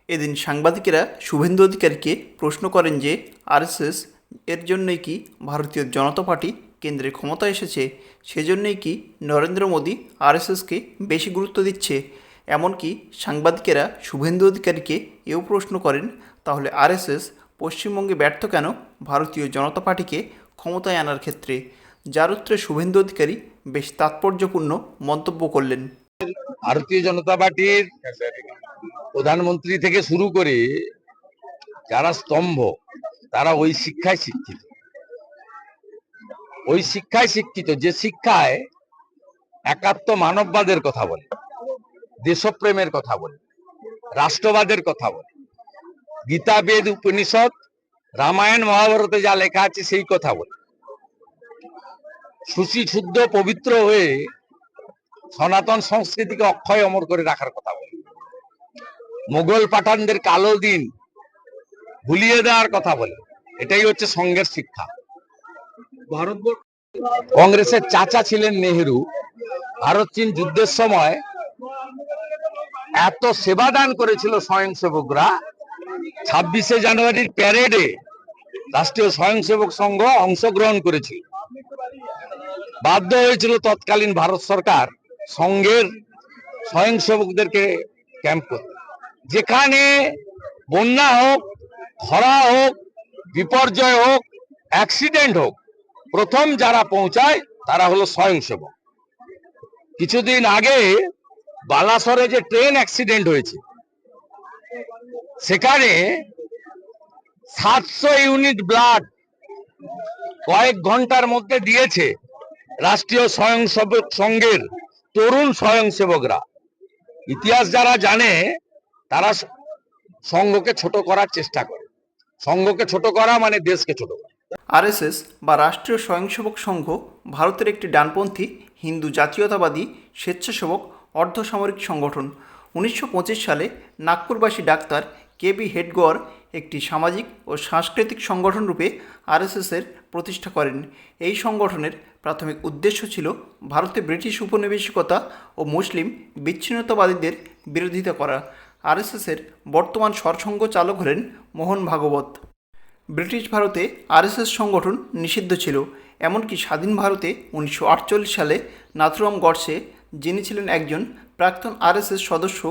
এদিন সাংবাদিকেরা শুভেন্দু অধিকারীকে প্রশ্ন করেন যে আরএসএস এর জন্যই কি ভারতীয় জনতা পার্টি কেন্দ্রে ক্ষমতা এসেছে, সেজন্যই কি নরেন্দ্র মোদী আরএসএসকে বেশি গুরুত্ব দিচ্ছে। এমনকি সাংবাদিকেরা শুভেন্দু অধিকারীকে এও প্রশ্ন করেন, তাহলে আরএসএস পশ্চিমবঙ্গে ব্যর্থ কেন ভারতীয় জনতা পার্টিকে ক্ষমতায় আনার ক্ষেত্রে, যার উত্তরে শুভেন্দু অধিকারী বেশ তাৎপর্যপূর্ণ মন্তব্য করলেন। ভারতীয় জনতা পার্টির প্রধানমন্ত্রী থেকে শুরু করে যারা স্তম্ভ, তারা ওই শিক্ষায় শিক্ষিত, যে শিক্ষায় একাত্ম মানববাদের কথা বলে, দেশপ্রেমের কথা বলে, রাষ্ট্রবাদের কথা বলে, গীতা, বেদ, উপনিষদ, রামায়ণ, মহাভারতে যা লেখা আছে সেই কথা বলে, শুচি শুদ্ধ পবিত্র হয়ে সনাতন সংস্কৃতিকে অক্ষয় অমর করে রাখার কথা বলে, মুঘল পাঠানদের কালো দিন ভুলিয়ে দেওয়ার কথা বলে। এটাই হচ্ছে সংঘের শিক্ষা। ভারতবর্ষ কংগ্রেসের চাচা ছিলেন নেহেরু। ভারত চীন যুদ্ধের সময় এত সেবাদান করেছিল স্বয়ংসেবকরা, 26শে জানুয়ারির প্যারেডে রাষ্ট্রীয় স্বয়ংসেবক সংঘ অংশগ্রহণ করেছিল। বাধ্য হয়েছিল তৎকালীন ভারত সরকার সংঘের স্বয়ংসেবকদেরকে ক্যাম্প করতে। যেখানে বন্যা হোক, খরা হোক, বিপর্যয় হোক, অ্যাক্সিডেন্ট হোক, প্রথম যারা পৌঁছায় তারা হলো স্বয়ংসেবক। কিছুদিন আগে বালাসরে যে ট্রেন অ্যাক্সিডেন্ট হয়েছে, সেখানে 700 ইউনিট ব্লাড কয়েক ঘন্টার মধ্যে দিয়েছে রাষ্ট্রীয় স্বয়ংসেবক সংঘের তরুণ স্বয়ংসেবকরা। ইতিহাস যারা জানে তারা সংঘকে ছোট করার চেষ্টা করে। সংঘকে ছোট করা মানে দেশকে ছোট করা। আরএসএস বা রাষ্ট্রীয় স্বয়ংসেবক সংঘ ভারতের একটি ডানপন্থী হিন্দু জাতীয়তাবাদী স্বেচ্ছাসেবক অর্ধসামরিক সংগঠন। 1925 সালে নাগপুরবাসী ডাক্তার কেবি হেডগেওয়ার একটি সামাজিক ও সাংস্কৃতিক সংগঠন রূপে আরএসএসের প্রতিষ্ঠা করেন। এই সংগঠনের প্রাথমিক উদ্দেশ্য ছিল ভারতে ব্রিটিশ উপনিবেশিকতা ও মুসলিম বিচ্ছিন্নতাবাদীদের বিরোধিতা করা। আরএসএসের বর্তমান সরসংঘ চালক হলেন মোহন ভাগবত। ব্রিটিশ ভারতে আরএসএস সংগঠন নিষিদ্ধ ছিল। এমনকি স্বাধীন ভারতে 1948 সালে নাথুরাম গডসে, যিনি ছিলেন একজন প্রাক্তন আরএসএস সদস্য,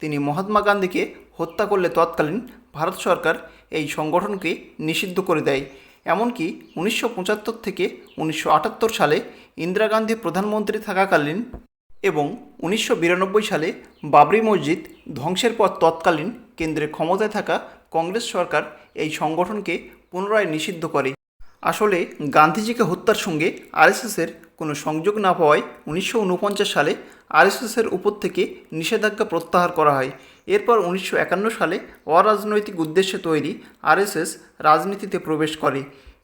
তিনি মহাত্মা গান্ধীকে হত্যা করলে তৎকালীন ভারত সরকার এই সংগঠনকে নিষিদ্ধ করে দেয়। এমনকি 1975 থেকে 1978 সালে ইন্দিরা গান্ধী প্রধানমন্ত্রী থাকাকালীন এবং 1992 সালে বাবরি মসজিদ ধ্বংসের পর তৎকালীন কেন্দ্রে ক্ষমতায় থাকা কংগ্রেস সরকার এই সংগঠনকে পুনরায় নিষিদ্ধ করে। আসলে গান্ধীজিকে হত্যার সঙ্গে আরএসএসের কোনো সংযোগ না পাওয়ায় 1949 সালে আরএসএসের উপর থেকে নিষেধাজ্ঞা প্রত্যাহার করা হয়। এরপর 1951 সালে অরাজনৈতিক উদ্দেশ্যে তৈরি আরএসএস রাজনীতিতে প্রবেশ করে।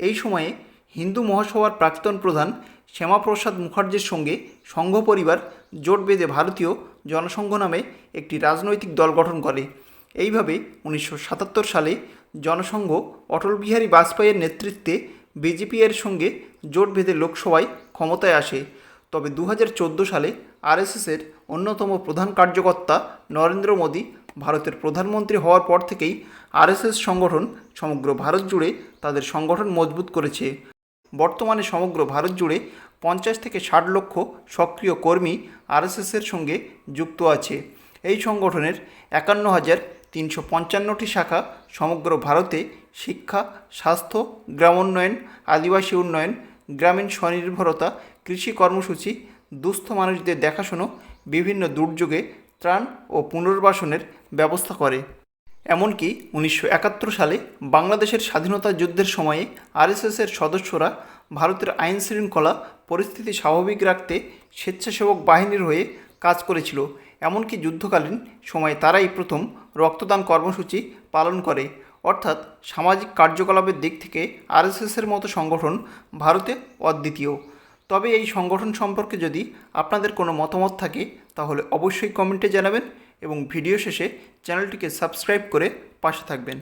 এই সময়ে হিন্দু মহাসভার প্রাক্তন প্রধান শ্যামাপ্রসাদ মুখার্জির সঙ্গে সংঘ পরিবার জোট বেঁধে ভারতীয় জনসংঘ নামে একটি রাজনৈতিক দল গঠন করে। এইভাবে 1977 সালে জনসংঘ অটল বিহারী বাজপেয়ীর নেতৃত্বে বিজেপি এর সঙ্গে জোট বেঁধে লোকসভায় ক্ষমতায় আসে। তবে 2014 সালে আরএসএসের অন্যতম প্রধান কার্যকর্তা নরেন্দ্র মোদী ভারতের প্রধানমন্ত্রী হওয়ার পর থেকেই আরএসএস সংগঠন সমগ্র ভারত জুড়ে তাদের সংগঠন মজবুত করেছে। বর্তমানে সমগ্র ভারত জুড়ে 50 থেকে 60 লক্ষ সক্রিয় কর্মী আরএসএসের সঙ্গে যুক্ত আছে। এই সংগঠনের 51,355টি শাখা সমগ্র ভারতে শিক্ষা, স্বাস্থ্য, গ্রামোন্নয়ন, আদিবাসী উন্নয়ন, গ্রামীণ স্বনির্ভরতা, কৃষি কর্মসূচি, দুস্থ মানুষদের দেখাশুনো, বিভিন্ন দুর্যোগে ত্রাণ ও পুনর্বাসনের ব্যবস্থা করে। এমনকি 1971 সালে বাংলাদেশের স্বাধীনতা যুদ্ধের সময়ে আরএসএসের সদস্যরা ভারতের আইন শৃঙ্খলা পরিস্থিতি স্বাভাবিক রাখতে স্বেচ্ছাসেবক বাহিনীর হয়ে কাজ করেছিল। এমনকি যুদ্ধকালীন সময়ে তারাই প্রথম রক্তদান কর্মসূচি পালন করে। অর্থাৎ সামাজিক কার্যকলাপের দিক থেকে আরএসএসের মতো সংগঠন ভারতে অদ্বিতীয়। তবে এই সংগঠন সম্পর্কে যদি আপনাদের কোনো মতামত থাকে তাহলে অবশ্যই কমেন্টে জানাবেন এবং ভিডিও শেষে চ্যানেলটিকে সাবস্ক্রাইব করে পাশে থাকবেন।